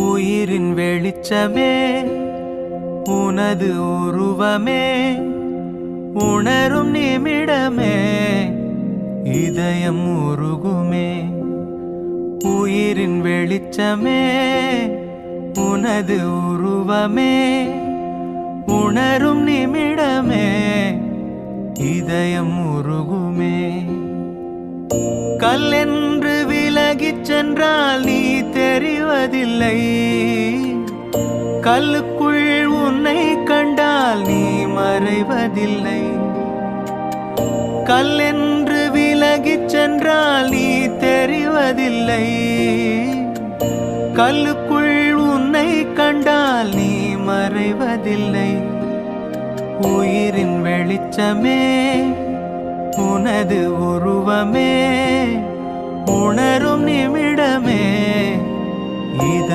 உயிரின் வெளிச்சமே உனது உருவமே உணரும் நிமிடமே இதயம் உருகுமே. உயிரின் வெளிச்சமே உனது உருவமே உணரும் நிமிடமே இதயம் உருகுமே. கல்லென்று விலகிச் சென்றால் நீ தெரிவதில்லை, கல்லுக்குள் உன்னை கண்டால் நீ மறைவதில்லை. கல்லென்று விலகிச் சென்றால் நீ தெரிவதில்லை, கல்லுக்குள் உன்னை கண்டால் நீ மறைவதில்லை. உயிரின் வெளிச்சமே உனது உருவமே உணரும் நிமிடமே இத